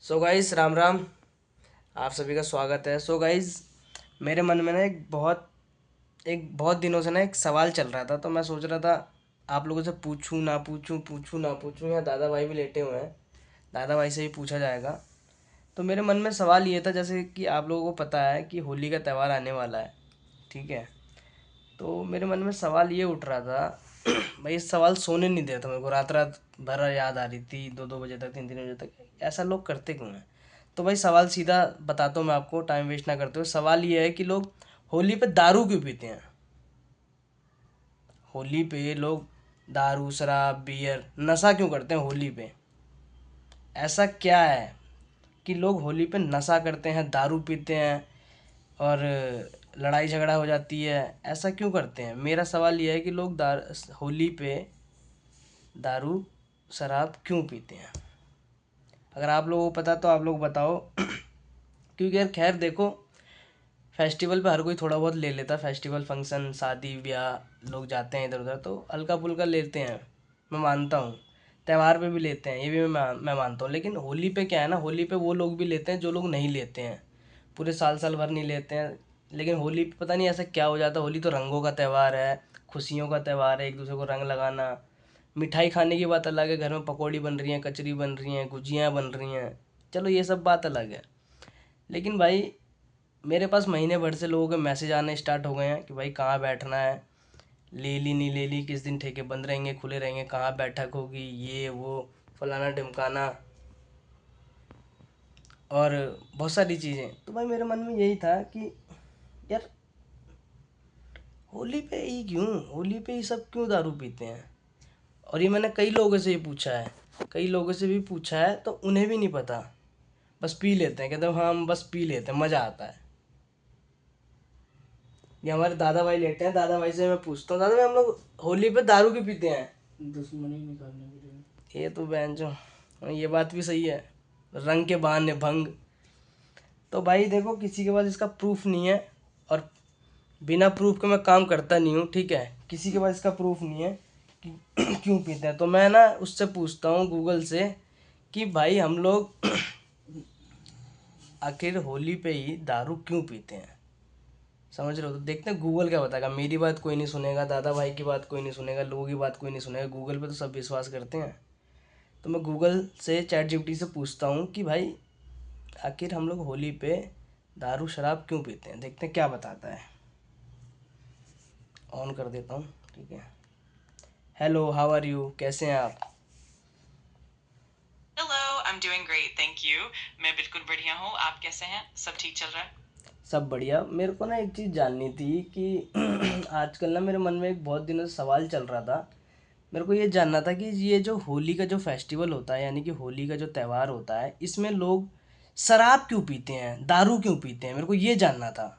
So guys, Ram Ram. आप सभी का स्वागत है। सो गाइस, मेरे मन में ना एक बहुत दिनों से ना एक सवाल चल रहा था, तो मैं सोच रहा था आप लोगों से पूछूं ना पूछूं, पूछूं ना पूछूं। या दादा भाई भी लेटे हुए हैं, दादा भाई से ही पूछा जाएगा। तो मेरे मन में सवाल ये था, जैसे कि आप लोगों को पता है कि होली का त्यौहार आने वाला है, ठीक है। तो मेरे मन में सवाल ये उठ रहा था भाई, इस सवाल सोने नहीं देता मेरे को, रात रात भर याद आ रही थी, 2-2 बजे तक, 3-3 बजे तक। ऐसा लोग करते क्यों हैं? तो भाई सवाल सीधा बताता हूँ मैं आपको, टाइम वेस्ट ना करते हुए। सवाल ये है कि लोग होली पे दारू क्यों पीते हैं? होली पे लोग दारू, शराब, बियर, नशा क्यों करते हैं होली पे? ऐसा क्या है कि लोग होली पे नशा करते हैं, दारू पीते हैं और लड़ाई झगड़ा हो जाती है? ऐसा क्यों करते हैं? मेरा सवाल यह है कि लोग होली पे दारू, शराब क्यों पीते हैं? अगर आप लोगों को पता तो आप लोग बताओ। क्योंकि यार खैर देखो, फेस्टिवल पे हर कोई थोड़ा बहुत ले लेता है। फेस्टिवल, फंक्शन, शादी ब्याह, लोग जाते हैं इधर उधर तो हल्का फुल्का लेते हैं, मैं मानता हूँ। त्यौहार पे भी लेते हैं, ये भी मैं मानता हूँ। लेकिन होली पे क्या है ना, होली पे वो लोग भी लेते हैं जो लोग नहीं लेते हैं, पूरे साल साल भर नहीं लेते हैं। लेकिन होली पे पता नहीं ऐसा क्या हो जाता है। होली तो रंगों का त्यौहार है, खुशियों का त्यौहार है, एक दूसरे को रंग लगाना। मिठाई खाने की बात अलग है, घर में पकौड़ी बन रही हैं, कचरी बन रही हैं, गुजियाँ बन रही हैं, चलो ये सब बात अलग है। लेकिन भाई, मेरे पास महीने भर से लोगों के मैसेज आने स्टार्ट हो गए हैं कि भाई कहाँ बैठना है, ले ली नहीं ले ली, किस दिन ठेके बंद रहेंगे खुले रहेंगे, कहाँ बैठक होगी, ये वो, फलाना ढिमकाना, और बहुत सारी चीज़ें। तो भाई मेरे मन में यही था कि यार, होली पे ही क्यों, होली पे ही सब क्यों दारू पीते हैं? और ये मैंने कई लोगों से ही पूछा है, कई लोगों से भी पूछा है, तो उन्हें भी नहीं पता। बस पी लेते हैं, कहते हैं हाँ हम बस पी लेते हैं, मज़ा आता है। ये हमारे दादा भाई लेटे हैं, दादा भाई से मैं पूछता हूँ, दादा भाई हम लोग होली पे दारू क्यों पीते हैं? दुश्मनी निकालने के लिए। ये तो बहन जो, ये बात भी सही है, रंग के बहाने भंग। तो भाई देखो, किसी के पास इसका प्रूफ नहीं है, और बिना प्रूफ के मैं काम करता नहीं हूँ, ठीक है। किसी के पास इसका प्रूफ नहीं है कि क्यों पीते हैं, तो मैं ना उससे पूछता हूँ गूगल से कि भाई हम लोग आखिर होली पे ही दारू क्यों पीते हैं? समझ रहे हो? तो देखते हैं गूगल क्या बताएगा। मेरी बात कोई नहीं सुनेगा, दादा भाई की बात कोई नहीं सुनेगा, लोगों की बात कोई नहीं सुनेगा। गूगल पे तो सब विश्वास करते हैं। तो मैं गूगल से, चैट जीपीटी से पूछता हूँ कि भाई आखिर हम लोग होली पे दारू शराब क्यों पीते हैं, देखते हैं क्या बताता है। ऑन कर देता हूँ, ठीक है। हेलो, हाउ आर यू, कैसे हैं आप? Hello, I am doing great, thank you. मैं बिल्कुल बढ़िया हूँ। आप कैसे हैं? सब ठीक चल रहा है? सब बढ़िया। मेरे को ना एक चीज़ जाननी थी कि आजकल ना मेरे मन में एक बहुत दिनों से सवाल चल रहा था। मेरे को ये जानना था कि ये जो होली का जो फेस्टिवल होता है, यानी कि होली का जो त्यौहार होता है, इसमें लोग शराब क्यों पीते हैं, दारू क्यों पीते हैं? मेरे को ये जानना था।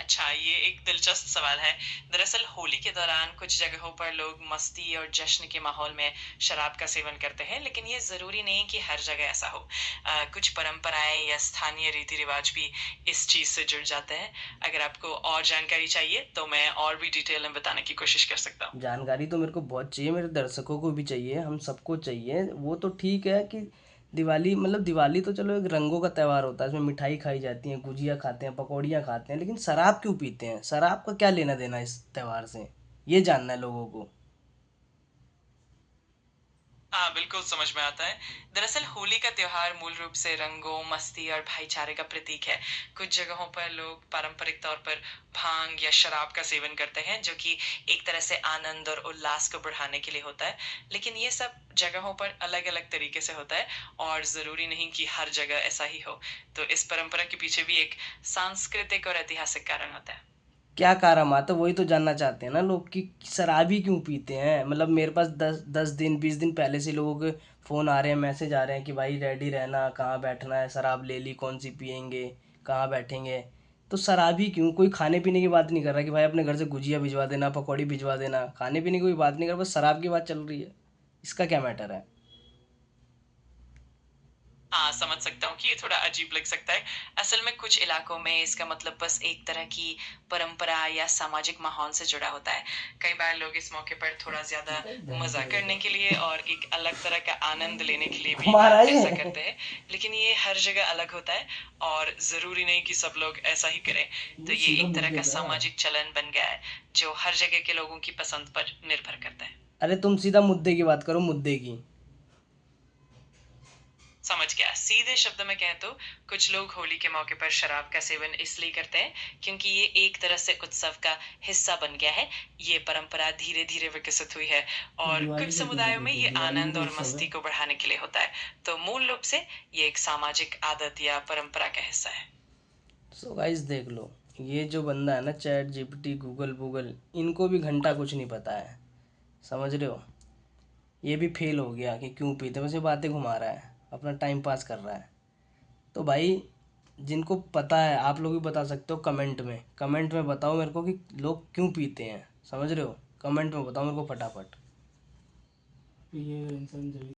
अच्छा, ये एक दिलचस्प सवाल है। दरअसल होली के दौरान कुछ जगहों पर लोग मस्ती और जश्न के माहौल में शराब का सेवन करते हैं, लेकिन ये ज़रूरी नहीं कि हर जगह ऐसा हो। कुछ परंपराएं या स्थानीय रीति रिवाज भी इस चीज़ से जुड़ जाते हैं। अगर आपको और जानकारी चाहिए तो मैं और भी डिटेल में बताने की कोशिश कर सकता हूँ। जानकारी तो मेरे को बहुत चाहिए, मेरे दर्शकों को भी चाहिए, हम सबको चाहिए। वो तो ठीक है कि दिवाली, मतलब दिवाली तो चलो एक रंगों का त्यौहार होता है, इसमें मिठाई खाई जाती है, गुजिया खाते हैं, पकौड़ियाँ खाते हैं, लेकिन शराब क्यों पीते हैं? शराब का क्या लेना देना इस त्यौहार से, ये जानना है लोगों को। हाँ, बिल्कुल समझ में आता है। दरअसल होली का त्योहार मूल रूप से रंगों, मस्ती और भाईचारे का प्रतीक है। कुछ जगहों पर लोग पारंपरिक तौर पर भांग या शराब का सेवन करते हैं, जो कि एक तरह से आनंद और उल्लास को बढ़ाने के लिए होता है। लेकिन ये सब जगहों पर अलग-अलग तरीके से होता है और ज़रूरी नहीं कि हर जगह ऐसा ही हो। तो इस परंपरा के पीछे भी एक सांस्कृतिक और ऐतिहासिक कारण होता है। क्या करामात है, वही तो जानना चाहते हैं ना लोग कि शराबी क्यों पीते हैं। मतलब मेरे पास 10 10 दिन 20 दिन पहले से लोगों के फ़ोन आ रहे हैं, मैसेज आ रहे हैं कि भाई रेडी रहना, कहाँ बैठना है, शराब ले ली, कौन सी पियेंगे, कहाँ बैठेंगे। तो शराबी क्यों? कोई खाने पीने की बात नहीं कर रहा कि भाई अपने घर से गुजिया भिजवा देना, पकौड़ी भिजवा देना, खाने पीने की कोई बात नहीं कर रहा, बस शराब की बात चल रही है। इसका क्या मैटर है? समझ सकता हूँ कि ये थोड़ा अजीब लग सकता है। असल में कुछ इलाकों में इसका मतलब बस एक तरह की परंपरा या सामाजिक माहौल से जुड़ा होता है। कई बार लोग इस मौके पर थोड़ा ज्यादा मजा करने के लिए और एक अलग तरह का आनंद लेने के लिए भी हमारा ऐसा ये करते हैं। लेकिन ये हर जगह अलग होता है और जरूरी नहीं कि सब लोग ऐसा ही करें। तो ये सीधा एक तरह मुद्दे का पे है। सामाजिक चलन बन गया है जो हर जगह के लोगों की पसंद पर निर्भर करता है। अरे तुम सीधा मुद्दे की बात करो, मुद्दे की। समझ गया। सीधे शब्द में कहें तो कुछ लोग होली के मौके पर शराब का सेवन इसलिए करते हैं क्योंकि ये एक तरह से उत्सव का हिस्सा बन गया है। ये परंपरा धीरे धीरे विकसित हुई है तो और दिवाली कुछ पे क्यों समुदायों कर में देते ये हैं? दिवाली भी आनंद तो और उत्सव मस्ती है। को बढ़ाने के लिए होता है। तो मूल रूप से ये एक सामाजिक आदत या परंपरा का हिस्सा है। सो गाइस देख लो, ये जो बंदा है ना, चैट जीपीटी, गूगल गूगल, इनको भी घंटा कुछ नहीं पता है। समझ रहे हो? ये भी फेल हो गया कि क्यों पीते, बस ये बातें घुमा रहा है, अपना टाइम पास कर रहा है। तो भाई, जिनको पता है आप लोग भी बता सकते हो कमेंट में। कमेंट में बताओ मेरे को कि लोग क्यों पीते हैं। समझ रहे हो? कमेंट में बताओ मेरे को फटाफट। ये इंसान जल्दी